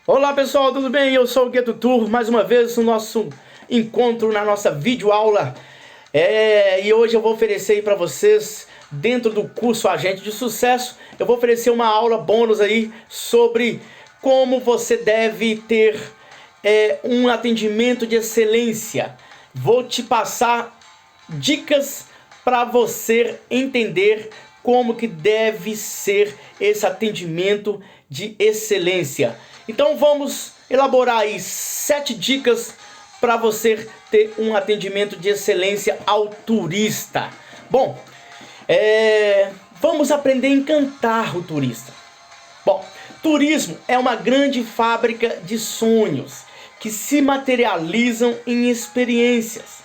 Olá pessoal, tudo bem? Eu sou o Gueto Tour, mais uma vez no nosso encontro, na nossa videoaula. E hoje eu vou oferecer aí para vocês, dentro do curso Agente de Sucesso, eu vou oferecer uma aula bônus aí sobre como você deve ter um atendimento de excelência. Vou te passar dicas para você entender como que deve ser esse atendimento de excelência. Então vamos elaborar aí 7 dicas para você ter um atendimento de excelência ao turista. Bom, vamos aprender a encantar o turista. Bom, turismo é uma grande fábrica de sonhos que se materializam em experiências.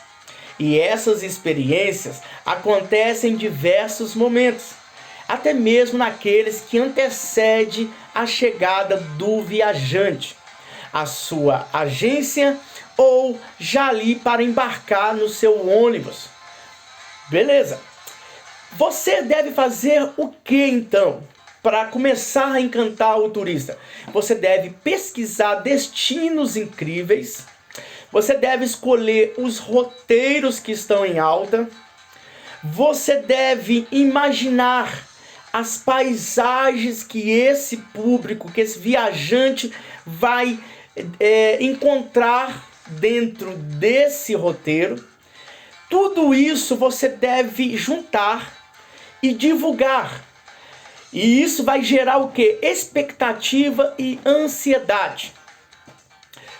E essas experiências acontecem em diversos momentos, até mesmo naqueles que antecedem a chegada do viajante, a sua agência ou já ali para embarcar no seu ônibus. Beleza? Você deve fazer o que então? Para começar a encantar o turista, você deve pesquisar destinos incríveis. Você deve escolher os roteiros que estão em alta. Você deve imaginar as paisagens que esse público, que esse viajante vai encontrar dentro desse roteiro. Tudo isso você deve juntar e divulgar. E isso vai gerar o quê? Expectativa e ansiedade.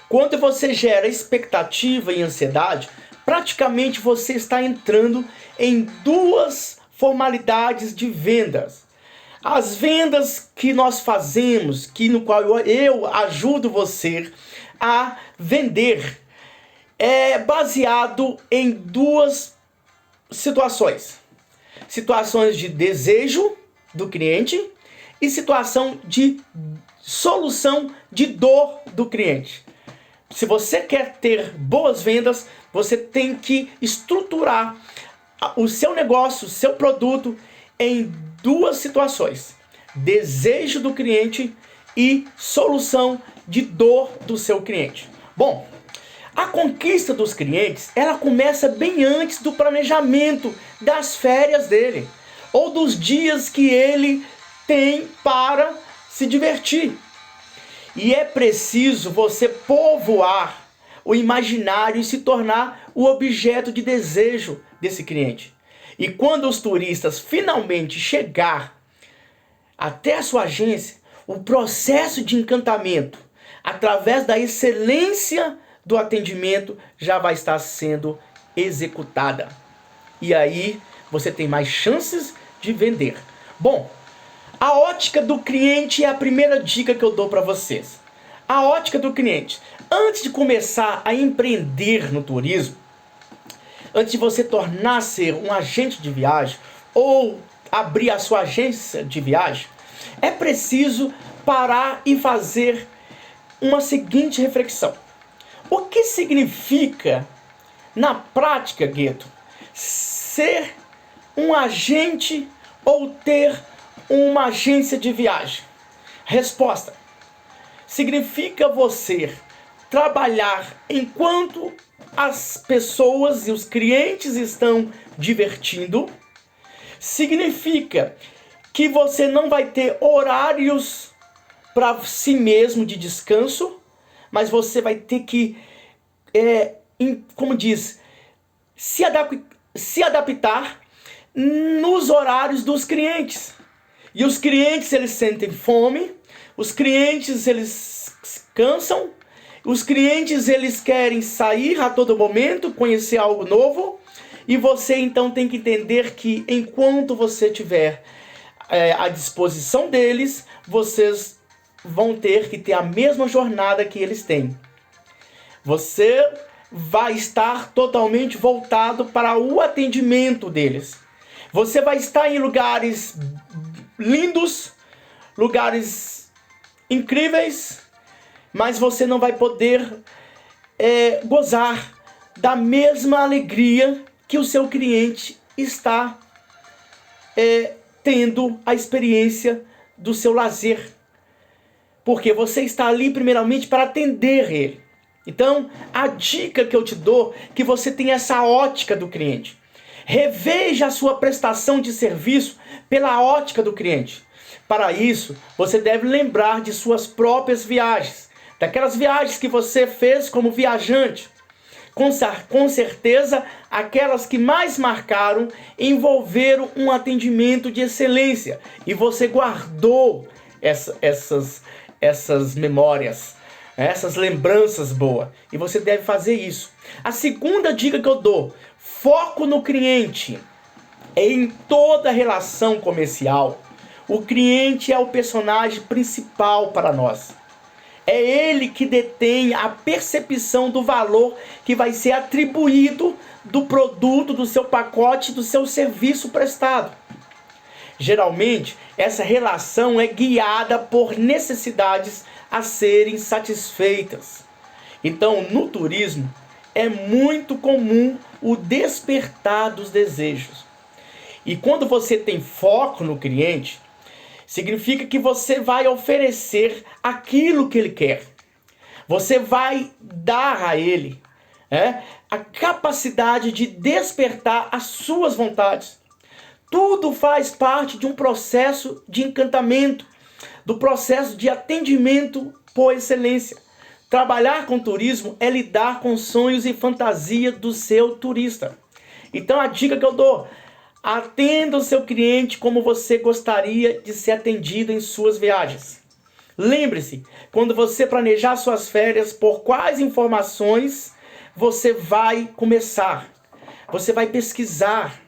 Quando você gera expectativa e ansiedade, praticamente você está entrando em duas formalidades de vendas. As vendas que nós fazemos, no qual eu ajudo você a vender, é baseado em duas situações. Situações de desejo do cliente e situação de solução de dor do cliente. Se você quer ter boas vendas, você tem que estruturar o seu negócio, o seu produto em duas situações: desejo do cliente e solução de dor do seu cliente. Bom, a conquista dos clientes, ela começa bem antes do planejamento das férias dele ou dos dias que ele tem para se divertir. E é preciso você povoar o imaginário e se tornar o objeto de desejo desse cliente. E quando os turistas finalmente chegar até a sua agência, o processo de encantamento, através da excelência do atendimento, já vai estar sendo executada. E aí você tem mais chances de vender. Bom, a ótica do cliente é a primeira dica que eu dou para vocês. A ótica do cliente. Antes de começar a empreender no turismo, antes de você tornar-se um agente de viagem ou abrir a sua agência de viagem, é preciso parar e fazer uma seguinte reflexão. O que significa, na prática, Gueto, ser um agente ou ter uma agência de viagem? Resposta: significa você trabalhar enquanto as pessoas e os clientes estão divertindo. Significa que você não vai ter horários para si mesmo de descanso, mas você vai ter que, como diz, se adaptar nos horários dos clientes. E os clientes, eles sentem fome, os clientes, eles cansam, os clientes, eles querem sair a todo momento, conhecer algo novo, e você então tem que entender que enquanto você tiver à disposição deles, vocês vão ter que ter a mesma jornada que eles têm. Você vai estar totalmente voltado para o atendimento deles. Você vai estar em lugares lindos, lugares incríveis, mas você não vai poder gozar da mesma alegria que o seu cliente está tendo a experiência do seu lazer. Porque você está ali primeiramente para atender ele. Então, a dica que eu te dou é que você tenha essa ótica do cliente. Reveja a sua prestação de serviço pela ótica do cliente. Para isso, você deve lembrar de suas próprias viagens, daquelas viagens que você fez como viajante. Com certeza, aquelas que mais marcaram envolveram um atendimento de excelência e você guardou essas memórias, essas lembranças boas. E você deve fazer isso. A segunda dica que eu dou: foco no cliente. Em toda relação comercial, o cliente é o personagem principal para nós. É ele que detém a percepção do valor que vai ser atribuído do produto, do seu pacote, do seu serviço prestado. Geralmente, essa relação é guiada por necessidades a serem satisfeitas. Então, no turismo, é muito comum o despertar dos desejos. E quando você tem foco no cliente, significa que você vai oferecer aquilo que ele quer. Você vai dar a ele a capacidade de despertar as suas vontades. Tudo faz parte de um processo de encantamento, do processo de atendimento por excelência. Trabalhar com turismo é lidar com sonhos e fantasia do seu turista. Então a dica que eu dou: atenda o seu cliente como você gostaria de ser atendido em suas viagens. Lembre-se, quando você planejar suas férias, por quais informações você vai começar? Você vai pesquisar.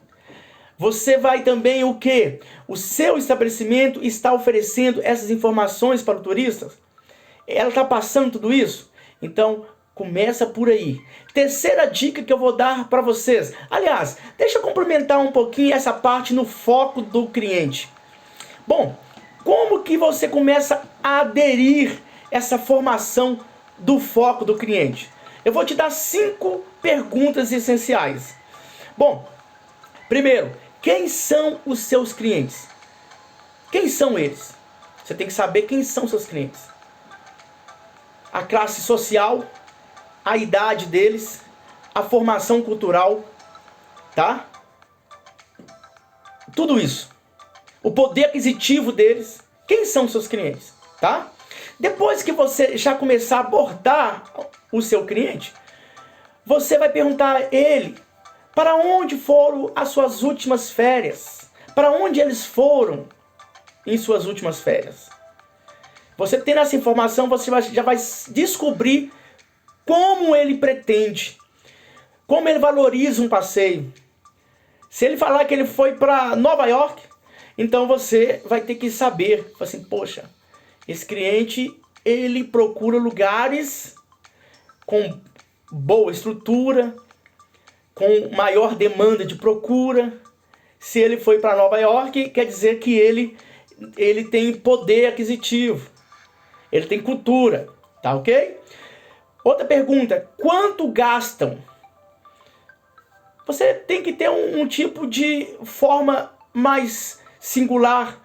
Você vai também o quê? O seu estabelecimento está oferecendo essas informações para o turista? Ela está passando tudo isso? Então, começa por aí. Terceira dica que eu vou dar para vocês. Aliás, deixa eu complementar um pouquinho essa parte no foco do cliente. Bom, como que você começa a aderir essa formação do foco do cliente? Eu vou te dar 5 perguntas essenciais. Bom, primeiro, quem são os seus clientes? Quem são eles? Você tem que saber quem são seus clientes. A classe social, a idade deles, a formação cultural, tá? Tudo isso. O poder aquisitivo deles. Quem são seus clientes, tá? Depois que você já começar a abordar o seu cliente, você vai perguntar a ele para onde foram as suas últimas férias. Para onde eles foram em suas últimas férias. Você tendo essa informação, você já vai descobrir como ele pretende, como ele valoriza um passeio. Se ele falar que ele foi para Nova York, então você vai ter que saber, assim, poxa, esse cliente, ele procura lugares com boa estrutura, com maior demanda de procura. Se ele foi para Nova York, quer dizer que ele tem poder aquisitivo, ele tem cultura, tá ok? Outra pergunta: quanto gastam? Você tem que ter um tipo de forma mais singular,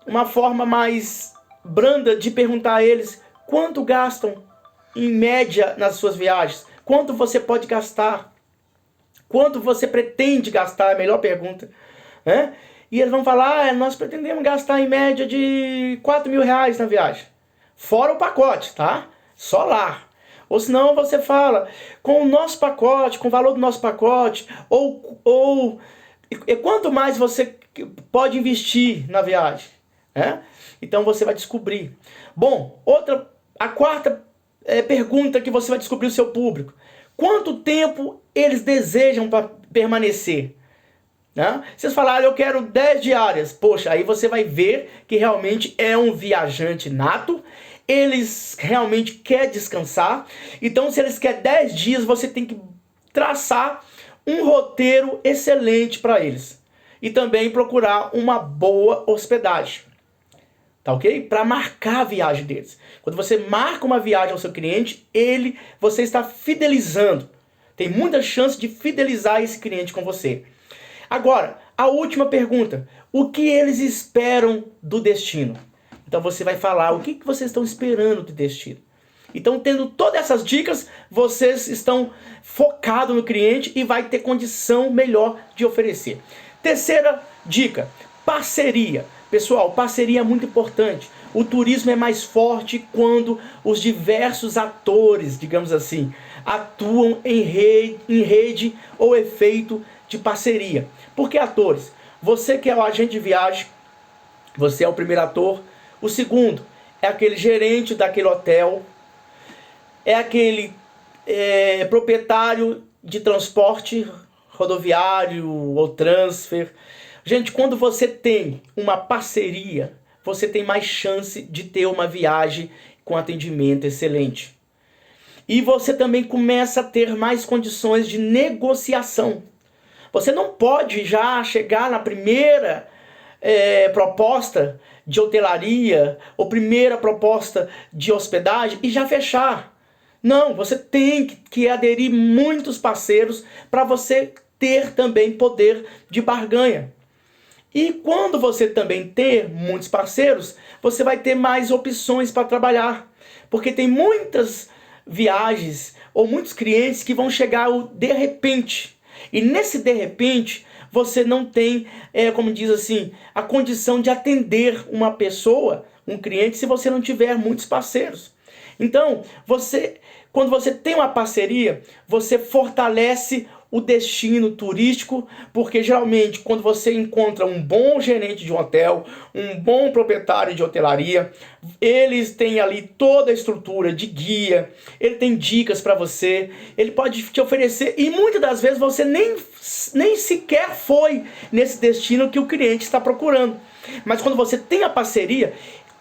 uma forma mais branda de perguntar a eles quanto gastam em média nas suas viagens, quanto você pode gastar, quanto você pretende gastar, é a melhor pergunta, né? E eles vão falar: nós pretendemos gastar em média de R$4.000 na viagem, fora o pacote, tá? Só lá. Ou senão você fala, com o nosso pacote, com o valor do nosso pacote, ou quanto mais você pode investir na viagem, né? Então você vai descobrir. Bom, a quarta pergunta que você vai descobrir o seu público: quanto tempo eles desejam para permanecer? Né? Vocês falaram, eu quero 10 diárias. Poxa, aí você vai ver que realmente é um viajante nato. Eles realmente querem descansar. Então, se eles querem 10 dias, você tem que traçar um roteiro excelente para eles. E também procurar uma boa hospedagem. Tá ok? Para marcar a viagem deles. Quando você marca uma viagem ao seu cliente, você está fidelizando. Tem muita chance de fidelizar esse cliente com você. Agora, a última pergunta: o que eles esperam do destino? Então você vai falar o que vocês estão esperando de destino. Então, tendo todas essas dicas, vocês estão focados no cliente e vai ter condição melhor de oferecer. Terceira dica, parceria. Pessoal, parceria é muito importante. O turismo é mais forte quando os diversos atores, digamos assim, atuam em rede ou efeito de parceria. Por que atores? Você que é o agente de viagem, você é o primeiro ator. O segundo é aquele gerente daquele hotel, é aquele proprietário de transporte rodoviário ou transfer. Gente, quando você tem uma parceria, você tem mais chance de ter uma viagem com atendimento excelente. E você também começa a ter mais condições de negociação. Você não pode já chegar na primeira proposta de hotelaria ou primeira proposta de hospedagem e já fechar. Não, você tem que aderir muitos parceiros para você ter também poder de barganha. E quando você também ter muitos parceiros, você vai ter mais opções para trabalhar. Porque tem muitas viagens ou muitos clientes que vão chegar de repente. E nesse de repente, você não tem, como diz assim, a condição de atender uma pessoa, um cliente, se você não tiver muitos parceiros. Então, quando você tem uma parceria, você fortalece o destino turístico, porque geralmente quando você encontra um bom gerente de um hotel, um bom proprietário de hotelaria, eles têm ali toda a estrutura de guia, ele tem dicas para você, ele pode te oferecer, e muitas das vezes você nem sequer foi nesse destino que o cliente está procurando. Mas quando você tem a parceria,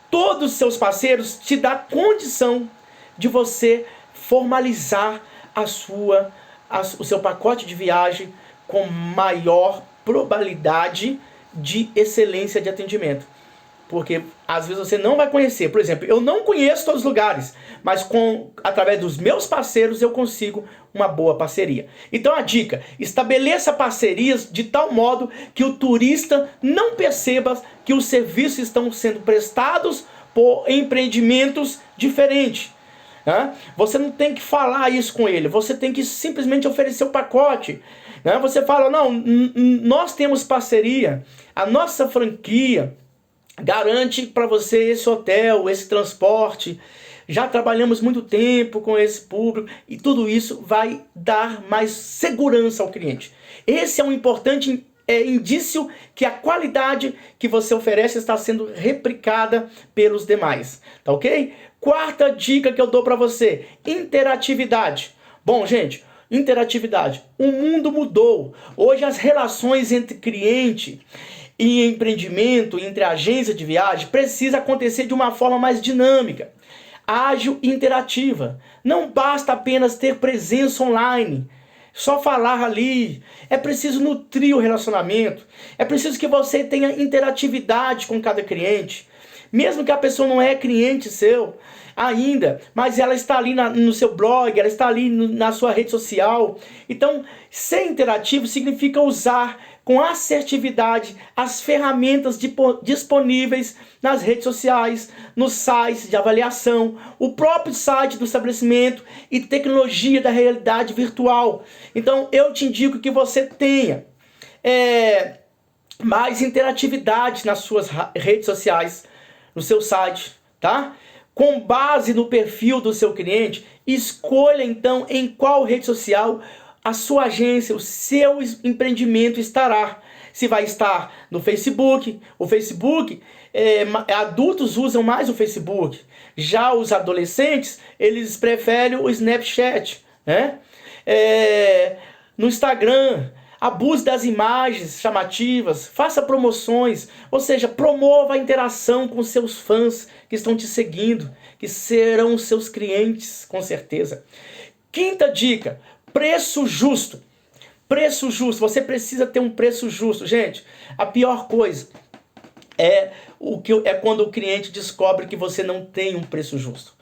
todos os seus parceiros te dão condição de você formalizar o seu pacote de viagem com maior probabilidade de excelência de atendimento. Porque às vezes você não vai conhecer. Por exemplo, eu não conheço todos os lugares, mas através dos meus parceiros eu consigo uma boa parceria. Então a dica, estabeleça parcerias de tal modo que o turista não perceba que os serviços estão sendo prestados por empreendimentos diferentes. Você não tem que falar isso com ele, você tem que simplesmente oferecer o pacote. Você fala, não, nós temos parceria, a nossa franquia garante para você esse hotel, esse transporte, já trabalhamos muito tempo com esse público, e tudo isso vai dar mais segurança ao cliente. Esse é um importante indício que a qualidade que você oferece está sendo replicada pelos demais, tá ok? Quarta dica que eu dou para você, interatividade. Bom, gente, interatividade. O mundo mudou. Hoje as relações entre cliente e empreendimento, entre agência de viagem, precisa acontecer de uma forma mais dinâmica, ágil e interativa. Não basta apenas ter presença online, só falar ali. É preciso nutrir o relacionamento. É preciso que você tenha interatividade com cada cliente. Mesmo que a pessoa não é cliente seu ainda, mas ela está ali no seu blog, ela está ali na sua rede social. Então, ser interativo significa usar com assertividade as ferramentas disponíveis nas redes sociais, nos sites de avaliação, o próprio site do estabelecimento e tecnologia da realidade virtual. Então, eu te indico que você tenha mais interatividade nas suas redes sociais, no seu site, tá? Com base no perfil do seu cliente, escolha então em qual rede social a sua agência, o seu empreendimento estará. Se vai estar no Facebook, o Facebook, adultos usam mais o Facebook. Já os adolescentes, eles preferem o Snapchat, né? No Instagram, abuse das imagens chamativas, faça promoções, ou seja, promova a interação com seus fãs que estão te seguindo, que serão seus clientes, com certeza. Quinta dica, preço justo. Preço justo, você precisa ter um preço justo. Gente, a pior coisa é quando o cliente descobre que você não tem um preço justo.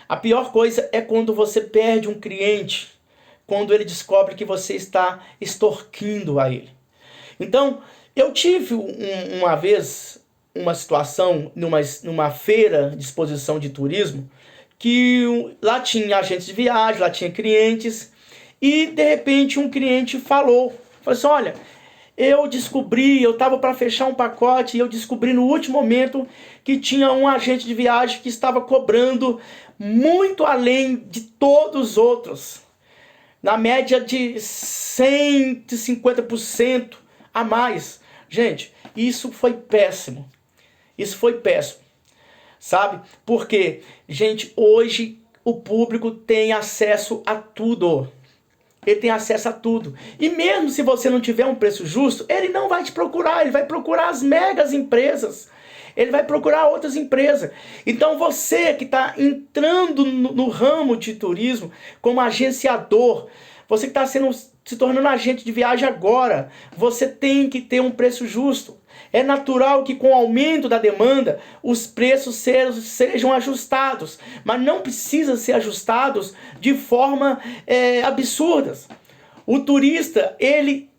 A pior coisa é quando você perde um cliente, quando ele descobre que você está extorquindo a ele. Então, eu tive uma vez uma situação numa feira de exposição de turismo, que lá tinha agentes de viagem, lá tinha clientes, e de repente um cliente falou assim, olha, eu estava para fechar um pacote e eu descobri no último momento que tinha um agente de viagem que estava cobrando muito além de todos os outros, na média de 150% a mais. Gente, isso foi péssimo. Isso foi péssimo. Sabe? Porque, gente, hoje o público tem acesso a tudo. Ele tem acesso a tudo. E mesmo se você não tiver um preço justo, ele não vai te procurar. Ele vai procurar as megas empresas. Ele vai procurar outras empresas. Então você que está entrando no ramo de turismo como agenciador, você que está se tornando agente de viagem agora, você tem que ter um preço justo. É natural que com o aumento da demanda, os preços sejam ajustados, mas não precisa ser ajustados de forma absurdas. O turista, ele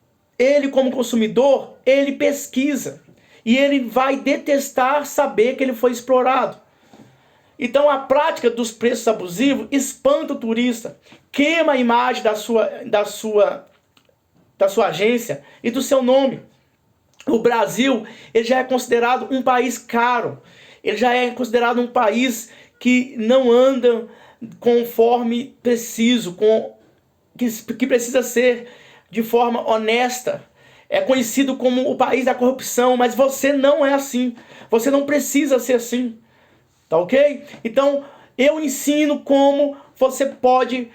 como consumidor, ele pesquisa e ele vai detestar saber que ele foi explorado. Então a prática dos preços abusivos espanta o turista, queima a imagem da sua agência e do seu nome. O Brasil, ele já é considerado um país caro. Ele já é considerado um país que não anda conforme preciso, que precisa ser de forma honesta. É conhecido como o país da corrupção, mas você não é assim. Você não precisa ser assim. Tá ok? Então, eu ensino como você pode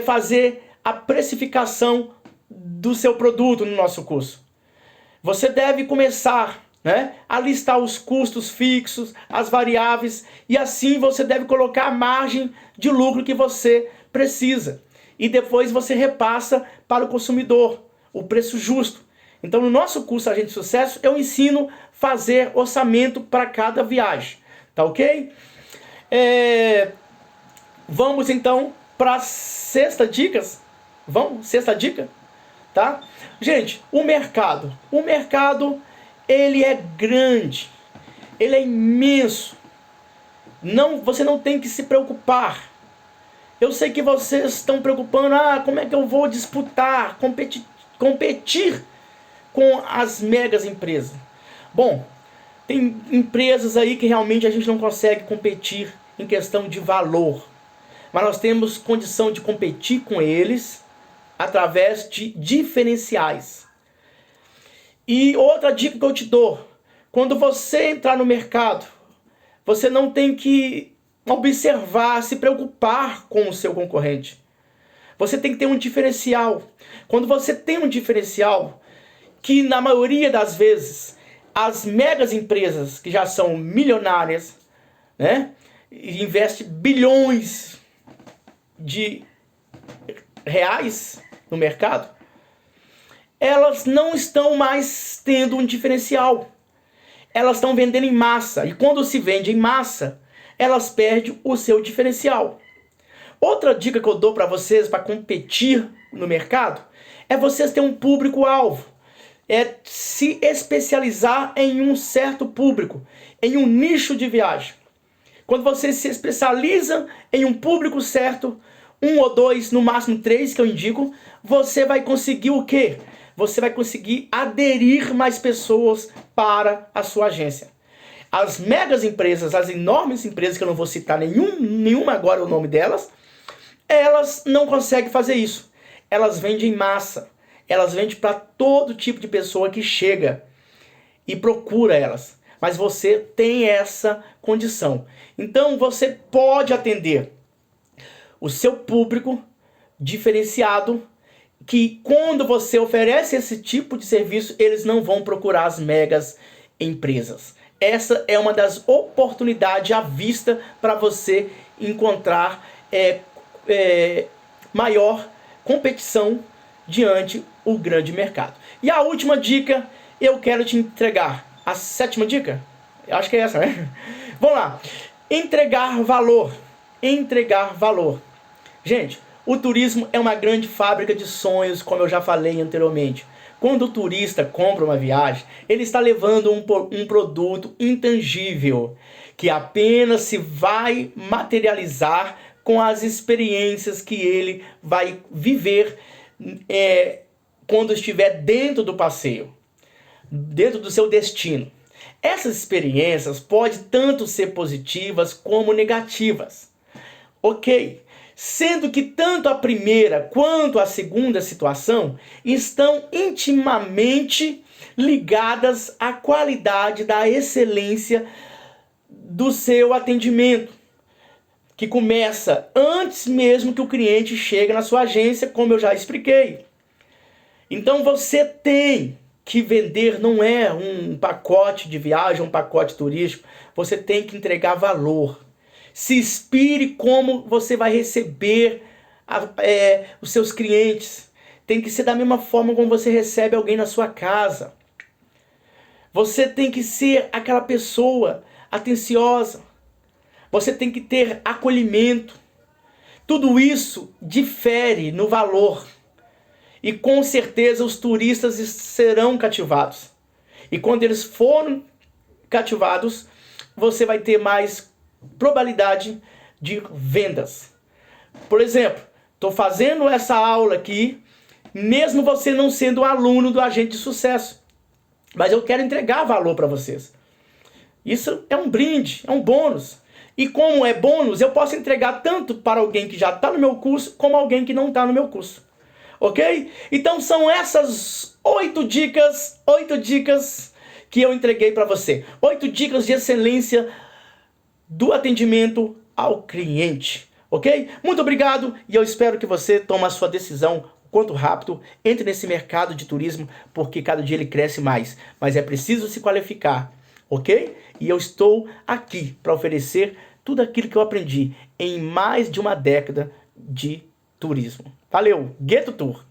fazer a precificação do seu produto no nosso curso. Você deve começar, né, a listar os custos fixos, as variáveis, e assim você deve colocar a margem de lucro que você precisa. E depois você repassa para o consumidor o preço justo. Então, no nosso curso Agente de Sucesso, eu ensino a fazer orçamento para cada viagem. Tá ok? Vamos então para a sexta dica. Vamos? Sexta dica? Tá? Gente, o mercado, ele é grande, ele é imenso. Você não tem que se preocupar. Eu sei que vocês estão preocupando, como é que eu vou disputar, competir com as megas empresas? Bom, tem empresas aí que realmente a gente não consegue competir em questão de valor, mas nós temos condição de competir com eles através de diferenciais. E outra dica que eu te dou, quando você entrar no mercado, você não tem que observar, se preocupar com o seu concorrente. Você tem que ter um diferencial. Quando você tem um diferencial, que na maioria das vezes, as megas empresas que já são milionárias, né, e investem bilhões de reais no mercado, elas não estão mais tendo um diferencial. Elas estão vendendo em massa. E quando se vende em massa, elas perdem o seu diferencial. Outra dica que eu dou para vocês para competir no mercado é vocês terem um público-alvo. É se especializar em um certo público, em um nicho de viagem. Quando você se especializa em um público certo, 1 ou 2, no máximo 3 que eu indico, você vai conseguir o quê? Você vai conseguir aderir mais pessoas para a sua agência. As megas empresas, as enormes empresas, que eu não vou citar nenhuma agora o nome delas, elas não conseguem fazer isso. Elas vendem em massa. Elas vendem para todo tipo de pessoa que chega e procura elas. Mas você tem essa condição. Então você pode atender o seu público diferenciado, que quando você oferece esse tipo de serviço, eles não vão procurar as megas empresas. Essa é uma das oportunidades à vista para você encontrar maior competição diante o grande mercado. E a última dica, eu quero te entregar. A 7ª dica? Eu acho que é essa, né? Vamos lá. Entregar valor. Entregar valor. Gente, o turismo é uma grande fábrica de sonhos, como eu já falei anteriormente. Quando o turista compra uma viagem, ele está levando um produto intangível, que apenas se vai materializar com as experiências que ele vai viver quando estiver dentro do passeio, dentro do seu destino. Essas experiências podem tanto ser positivas como negativas. Ok? Sendo que tanto a primeira quanto a segunda situação estão intimamente ligadas à qualidade da excelência do seu atendimento, que começa antes mesmo que o cliente chegue na sua agência, como eu já expliquei. Então você tem que vender, não é um pacote de viagem, um pacote turístico, você tem que entregar valor. Se inspire como você vai receber os seus clientes. Tem que ser da mesma forma como você recebe alguém na sua casa. Você tem que ser aquela pessoa atenciosa. Você tem que ter acolhimento. Tudo isso difere no valor. E com certeza os turistas serão cativados. E quando eles forem cativados, você vai ter mais probabilidade de vendas. Por exemplo, estou fazendo essa aula aqui, mesmo você não sendo um aluno do Agente de Sucesso. Mas eu quero entregar valor para vocês. Isso é um brinde, é um bônus. E como é bônus, eu posso entregar tanto para alguém que já está no meu curso, como alguém que não está no meu curso. Ok? Então são essas 8 dicas que eu entreguei para você. 8 dicas de excelência do atendimento ao cliente. Ok? Muito obrigado e eu espero que você tome a sua decisão o quanto rápido. Entre nesse mercado de turismo, porque cada dia ele cresce mais. Mas é preciso se qualificar. Ok? E eu estou aqui para oferecer tudo aquilo que eu aprendi em mais de uma década de turismo. Valeu, Gueto Tour!